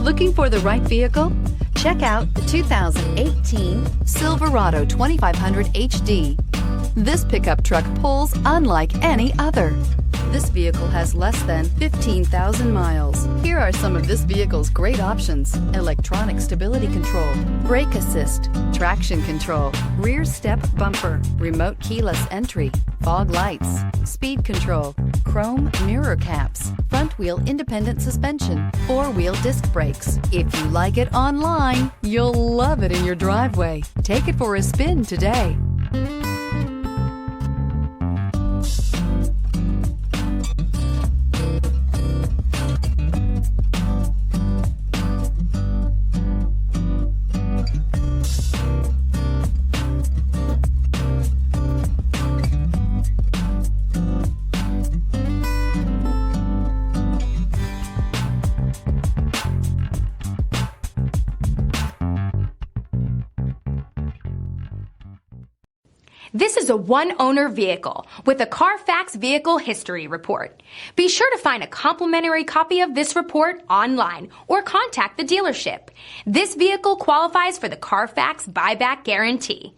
Looking for the right vehicle? Check out the 2018 Silverado 2500HD. This pickup truck pulls unlike any other. This vehicle has less than 15,000 miles. Here are some of this vehicle's great options: electronic stability control, brake assist, traction control, rear step bumper, remote keyless entry, fog lights, speed control, chrome mirror caps, front wheel independent suspension, four-wheel disc brakes. If you like it online, you'll love it in your driveway. Take it for a spin today. This is a one-owner vehicle with a CARFAX Vehicle History Report. Be sure to find a complimentary copy of this report online or contact the dealership. This vehicle qualifies for the CARFAX Buyback Guarantee.